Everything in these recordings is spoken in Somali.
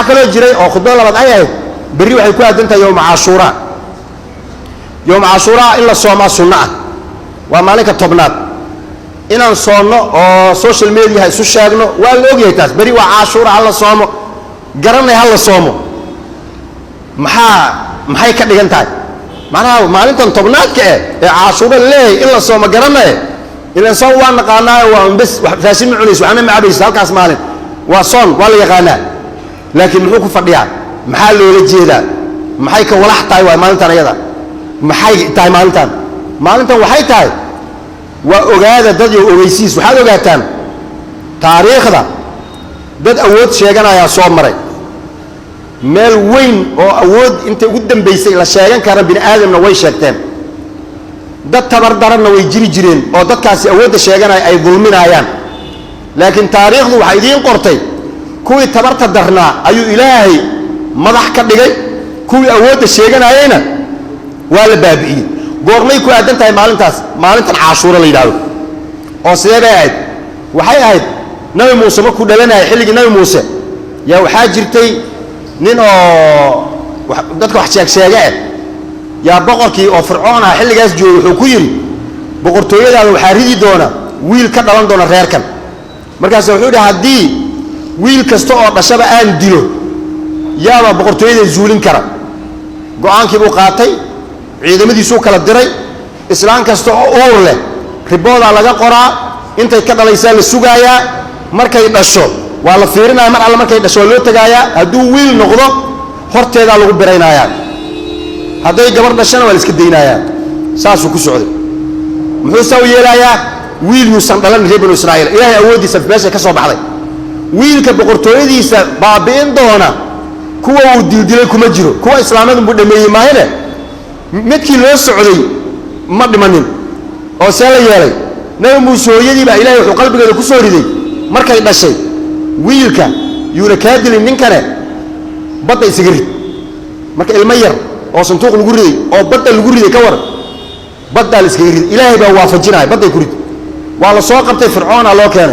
كله جري أو خطبة لبعض أيه بري وحيكون أنت يوم عاشوراء يوم عاشوراء إلا صوم السنة ومالك الطبنات إن صومنا أو سوشيال ميديا هاي سوشيالنا واللوجي تاس بري وعاشوراء على صومه قرنا هلا صومه محا كده جنتاي معناه مالك الطبنات كه عاشوراء ليه إلا صوم قرنا إلا صوم وانا قانا وبس فاسين معليش وأنا مع بيس هالك أسمعين وصوم ولا يغنى لكن محوك فرديا محل ولجيدا محيك ولا حتى ومالنتنا يدا محي تاي مالنتنا وحي تاي وأجاد ضد أويسيس وحال أجاتان تاريخ ذا ضد أود شيئا يا صوم مري مال وين أو أود أنت قدام بيسي لا شيئا كان بين آدم نوي شيئتين ضد تبردرنا ويجري جرين أو ضد كاس أود شيئا أي ظلمين أيام لكن تاريخ ذو حيدين قرطي كوي تبرت الدرنا أيو إلهي مضح كبيري كوي أود الشيئا أينا والبابئين قرني كوي أدنت هاي مالنت عاشورة اللي داو أو سيبا عيد وحي عيد نبي موسى ما كنا لنا حلق نبي موسى يا وحاجرتي نينو دتك وحشاك شيئا يا بقركي أو فرعون حلق أسجو وحكيري بقرتوية هذا وحاريدي دونا ويل كدلان دونا ريركن markaas wuxuu dhahay hadii wiil kasto oo dhashaba aan dilo yaaba boqortooyada zuulin kara go'aankii uu qaatay ciidamadiisu kala diray islaan kasto oo uur leh ribooda laga qoraa intay ka dhalaysaa la sugaaya markay dhasho waa la fiirinaa mar alla markay dhasho loo tagaaya haduu wiil noqdo horteeda lagu biraynaya haday gabar dhashana waa la iska deynayaa saasuu ku socday muxuu soo yeelayaa wiil yuusan dhalan reer banu Israa'iil ilaahay awoodiisa meesha ka soo baxday wiilka boqortooyadiisa baabiin doona kuwa uu dildilay kuma jiro kuwa islaamadu buu dhameeyay maahane midkii loo socday ma dhimanin oo sala yeelay nabi muuse hooyadii baa ilaahay wuxuu qalbigeeda ku soo riday markay dhashay wiilka yuuna ka dilin ninkane badda isaga rid marka ilmo yar oo santuuq lagu riday oo badda lagu riday ka war badda la iskaga rid ilaahay baa waafajinay badda ku rid وعلى سوق قبته فرعون الله كان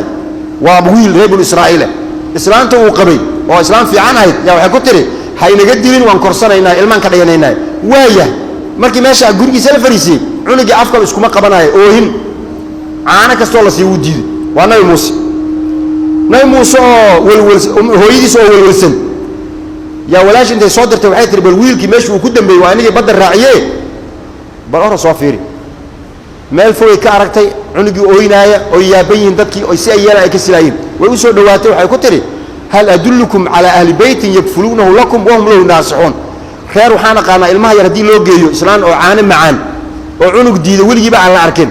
وابويل ريب الإسرائيل إسلام تو قبي وإسلام في عنها يا وحكتري هاي نجدين وانكرسنا هنا إلمان كده هنا وياه مركي ماشي أقولي سال فريسي عنقي أفكار إسكوما قبناي أوهن أنا كستولا سيودي وأنا يموس نيموس هو يدي سو والسن يا ولاش أنت صادر توعية بالويل كي ماشي وكدم بيوانية بدر راعيه بالأرض صافيري meel fooy ka aragtay cunugii ooynaaya oo yaabayin dadkii oo si ayala ay ka silaayeen way u soo dhawaatay waxay ku tiri hal adullukum ala ahli baytin yakfulunahu lakum wa hum lahu nasihun khair waxana qaana ilmaha yar hadii loo geeyo islaan oo caana macaan oo cunug diida waligiiba aan la arkin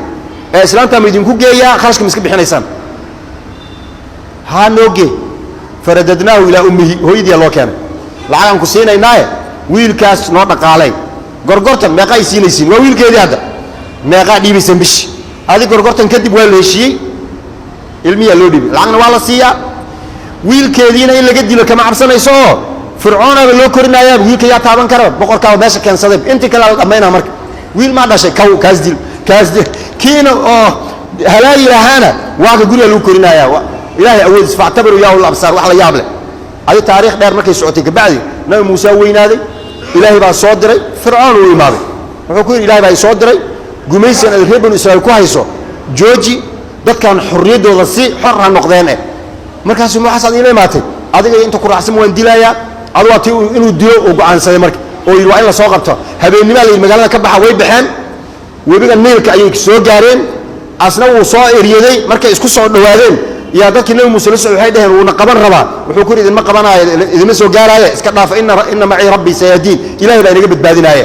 ee islaanta ma idinku geeyaa kharashka miska bixinaysaan ha nooge faradadnaahu ila ummihi hooyadii loo keenay lacagan ku siinaynaay wiilkaas noo dhaqaalay gorgortan meeqa ay siinaysiin waa wiilkeedii hadda meeqa dhiibeysan bish adi gorgortan kadib waa la heshiiyay ilmiya loo dhiibay lacagna waa la siiyaa wiilkeediina in laga dilo kama cabsanayso fircoon aba loo korinayaa wiilka yaa taaban kara boqorka meesha keensaday intii kala dhameeyna marka wiil ma dhashay kaas dil kiina oo halaayi lahana waa ka guriga loo korinayaa ilaahay awood isfactabaru yaa ul absar wax la yaab leh adi taariikh dheer markay socotay kabacdi nabi muuse weynaaday ilaahay baa soo diray fircoon uu imaaday wuxuu ku yiri ilaahay baa soo diray gumaysan ay reer banu Israa'iil ku hayso jooji dadkan xorriyadooda si xor ah noqdeen markaas uu xasan ilaa imaatay adiga inta ku raacsan waan dilayaa adwaati inuu dilo oo go'aansaday marka oo yiri waa in la soo qabto habeenimo ay magaalada ka baxa way baxeen webiga Niilka ayay soo gaareen asna uu soo eriyaday markay isku soo dhawaadeen yaa dadkii nabi muuse waxay dhaheen uu qaban rabaa wuxuu ku yiri ma qabanayo idima soo gaaraya iska dhaaf inna ma'i rabbi sayadin ilaahay baa inaga badbaadinaya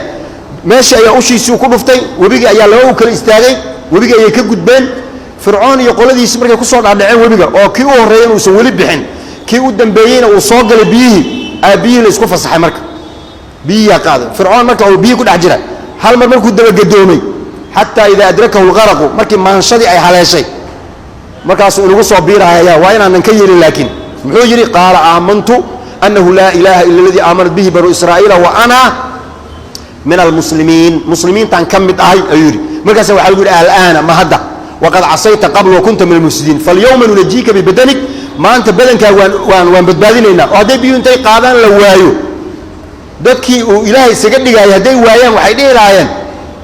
meesha ayaa ushiisii ku dhuftay webiga ayaa loo kala istaagay webiga ayay ka gudbeen fircoon iyo qoladiisa markay ku soo dhaadhaceen webiga oo kii u horeeyay uu soo wali bixin kii u dambeeyayna uu soo galay biyihi aabiyi la isku fasaxay marka biya qaad fircoon marka uu biyi ku dhex jira hal mar markuu daba gadoomay hatta ida adrakahu algharq markii maanshadi ay haleeshay markaas uu ugu soo biiraya waa inaan ka yeelin laakiin muxuu yiri qaala aamantu annahu la ilaha illa alladhi aamana bihi banu israa'iila wa ana من المسلمين مسلمين تنكمل أيوري مركز وحلو الآن ما هذا وقد عصيت قبل وكنت من المفسدين فاليوم ننجيك ببدنك ما أنت بدنك وان بدبادينينا وهدي بيون تي قادان لوايو dadkii uu ilaahay isaga dhigay haday waayaan waxay dheeraayeen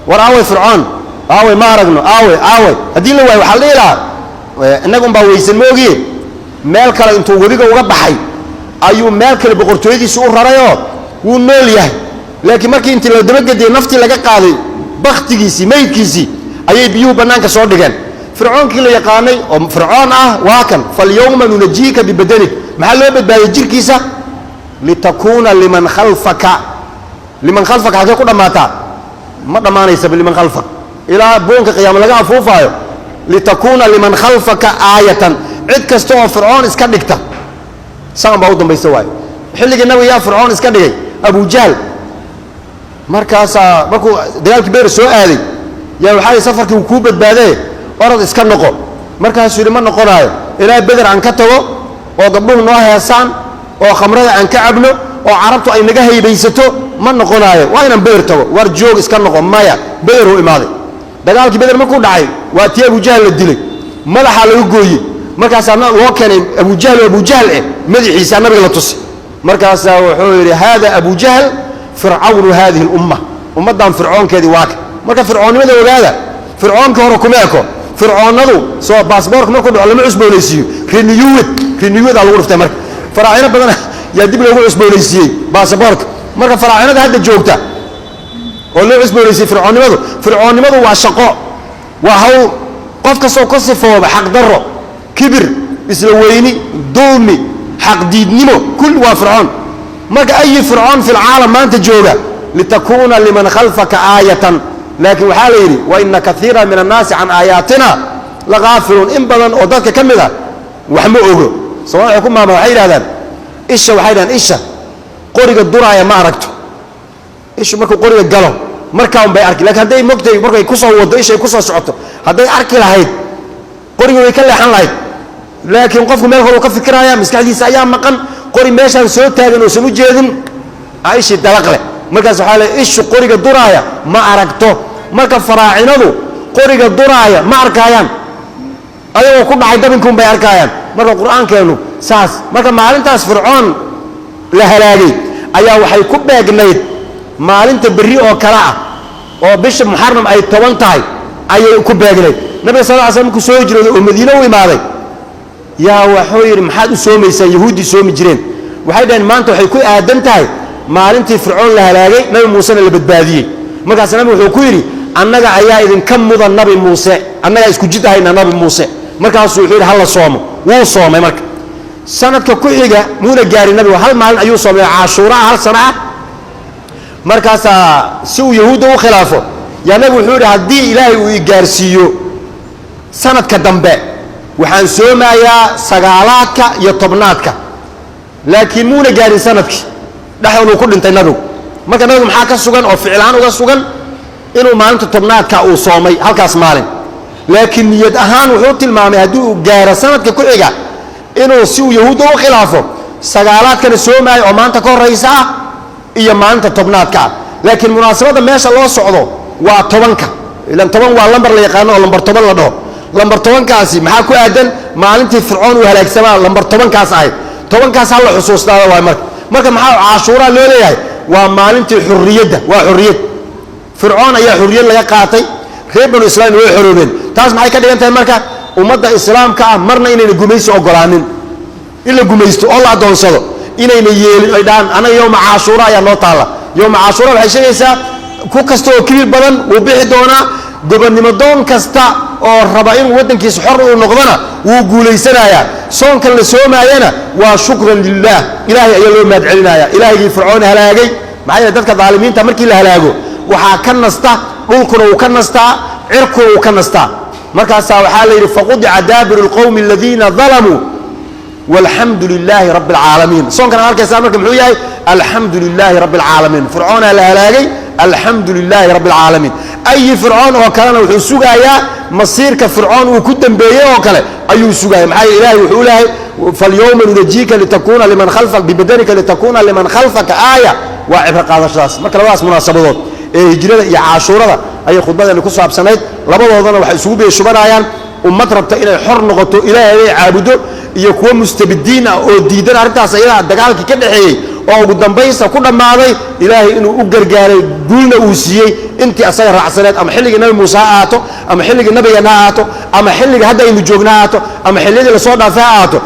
war aaway fircoon aaway ma aragno aaway hadii la waayo waxa dheeraa inagu baa weysan moogiye meel kale intuu wariga uga baxay ayuu meel kale boqortooyadiisa u rarayo wuu nool yahay laakiin markii intii la dabagadiyay naftii laga qaaday baqtigiisii meydkiisii ayay biyuu banaanka soo dhigeen fircoonkii la yaqaanay oo fircoon ah waa kan fal yawma nunjiika bi badanik maxaa loo badbaadiyay jirkiisa لتكون لمن خلفك حاجه كده ماتا ما ضمانيس لمن خلفك الى بونك قيام لغا فوفايو لتكون لمن خلفك آية عد كستو فرعون اسكا دغتا سان باو دمبيس واي خليغي النبي يا فرعون اسكا دغاي ابو جهل markaas markuu dagaalkii beer soo aaday yaa waxay safarkii ku badbaaday orod iska noqo markaas yiri ma noqonayo ilaa bedar aan ka tago oo gabdhuhu noo heesaan oo khamrada aan ka cabno oo carabtu ay naga haybaysato ma noqonayo waa inaan beer tago war joog iska noqo maya beer uu imaaday dagaalkii beer markuu dhacay waa tii Abu Jahl la dilay madaxa lagu gooyay markaas aan loo keenay Abu Jahl madaxiisa nabiga la tusay markaas wuxuu yiri hada Abu Jahl fir'awn hadhihi al-umma ummadan fir'awnkeedii waa marka fir'aawnimada ogaada fir'awnka hore kuma eko fir'aawnadu soo passport markuu dhaco lama cusboonaysiyo renewed lagu dhuftay marka faraacina badan yaa dib loogu cusboonaysiiyay passport marka faraacinada hadda joogta oo loo cusboonaysiiyay fir'aawnimadu waa shaqo waa hawl qof ka soo sifooba xaq darro kibir isla weyni dulmi xaq diidnimo kulli waa fir'aan marka ay fir'aan fil aalam maanta jooga litakuna liman khalfaka aayatan laakiin waxa la yiri wa inna kathiira min an-nas an ayatina laghafilun in badan oo dadka kamida wax ma ogo soo ku maama waxay yiraahdaan isha qoriga duraaya ma aragto isha markuu qoriga galo markaan bay arki laakiin haday mogtay markay ku soo wado isha ku soo socoto haday arki lahayd qoriga way ka leexan lahayd laakiin qofku meel hore ka fikiraya maskaxdiisa ayaa maqan qori meeshan soo taagan oo soo jeedin aishi dalaqle markaas waxa la isha qoriga duraaya ma aragto marka faraacinadu qoriga duraaya ma arkayaan ayagoo ku dhacay dabinkuun bay arkayaan marka quraankeenu saas marka maalintaas fircoon la halaagay ayaa waxay ku beegnayd maalinta bari oo kala ah oo bisha muharram ay 10 tahay ayay ku beegnayd nabi sallallahu alayhi wasallam ku soo jiray oo Madiina u imaaday yaa wuxuu yiri maxaad u soomaysaa yahuudi soomi jireen waxay dhaheen maanta waxay ku aadan tahay maalintii fircoon la halaagay nabi Muuse la badbaadiyay markaas nabi wuxuu ku yiri annaga ayaa idin ka mudan nabi Muuse annaga isku jidahayna nabi Muuse markaas wuxuu yiri hal soomo wuu soomay marka sanadka ku xiga muuna gaari nabi hal maalin ayuu soomay Ashura hal sana markaas si uu yahuudi u khilaafo yaa nabi wuxuu yiri hadii ilaahay uu gaarsiiyo sanadka dambe waxaan soomayaa sagaalaadka iyo tobnaadka laakiin muuna gaarin sanadkii dhaxoon ku dhintay nabigu marka nabigu maxaa ka sugan oo ficlaan uga sugan inuu maalinta tobnaadka uu soomay halkaas maalin laakiin niyad ahaan wuxuu tilmaamay hadii uu gaaro sanadka ku xiga inuu si uu yahuud u khilaafo sagaalaadkana soomay oo maanta ka horeysa iyo maalinta tobnaadka laakiin munaasabada meesha loo socdo waa 10ka ilan 10 waa lambar la yaqaan oo lambar 10 la dhaho lambar 10 kaasi maxaa ku aadan maalintii fircoon uu halaagsamaa lambar 10 kaas ahayd 10 kaas hal xusuusnaada waa marka maxaa Ashura loo leeyahay waa maalintii xurriyada waa xurriyad fircoon ayaa xurriyad laga qaatay reer banu Israa'iil way xoroobeen taas maxay ka dhigan tahay marka ummadda islaamka marna inay gumayso ogolaanin ila gumaysto oo la adoonsado inayna yeelin ay dhaan ana yawma Ashura ayaa noo taala yawma Ashura waxay sheegaysaa ku kasto oo kibir badan uu bixi doona gobonnimo doon kasta oo raba in wadankiisa xor uu noqdana wuu guuleysanayaa soonkan la soomaayana waa shukran lillah ilaahay ayaa loo mahadcelinaya ilaahaygi fircoon halaagay maxay dadka daalimiinta markii la halaago waxa ka nasta dhulkuna uu ka nastaa cirkuna uu ka nastaa markaas waxa la yiri faqudi adabirul qawmi alladhina zalamu والحمد لله رب العالمين صون كان هالكيس أمرك محوياي الحمد لله رب العالمين فرعون الهلاجي الحمد لله رب العالمين أي فرعون وكان وحسوجا يا مصير كفرعون وكتم بيه وكله أي سوجا معي إلهي وحوله فاليوم ننجيك لتكون لمن خلفك ببدنك لتكون لمن خلفك آية وعبر هذا الشخص ما كان واس مناسبات هجرة يا عاشوراء أي خطبة اللي كسب سنة لبضوا ظن وحسوبه شبان عيان ومطرب إلى حر نقطه إلى عابده iyo kuwa mustabiddiin ah oo diidan arrintaas ayadaa dagaalkii ka dhaxeeyey oo ugu dambaysta ku dhammaaday ilaahay inuu u gargaaray guulna uu siiyey intii asaga raacsaneed ama xilligii nabi muuse ha ahaato ama xilligii nabigeenna ha ahaato ama xilliga hadda aynu joogna ha ahaato ama xilliyadii lasoo dhaafay ha ahaato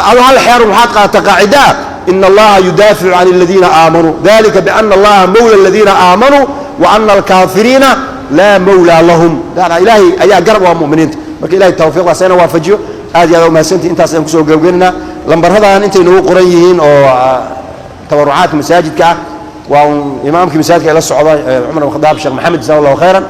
adu hal xeer waxaad qaadata qaacidaa ina allaha yudaaficu can aladiina aamanuu dalika biana allaha mawla aladiina aamanuu wa ana alkaafiriina laa mawlaa lahum ilaahay ayaa garab waa mu'miniinta marka ilahay tawfiiqdaas ina waafajiyo aad iyo aad umahadsantii intaas ayaan kusoo gebagabeynayna lambaradan intay nagu qoran yihiin oo tabarucaadka masaajidka ah waa imaamkii masaajidka ila socda cumar bin khadaab sheekh maxamed jazahu allahu khayran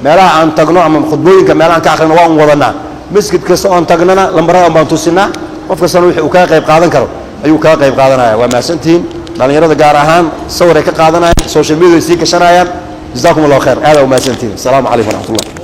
meelaha aan tagno ama khudbooyinka meelaha aan ka akhrino waa un wadanaa masjid kasta oon tagnana lambaradan baan tusinaa qof kastana wixii uu kaga qayb qaadan karo ayuu kaga qayb qaadanaya waa mahadsantihiin dhalinyarada gaar ahaan sawir ay ka qaadanayaan social media ay sii gashanayaan jazakum allahu khayr aad umahadsantihiin asalaamu calaykum waraxmat ullah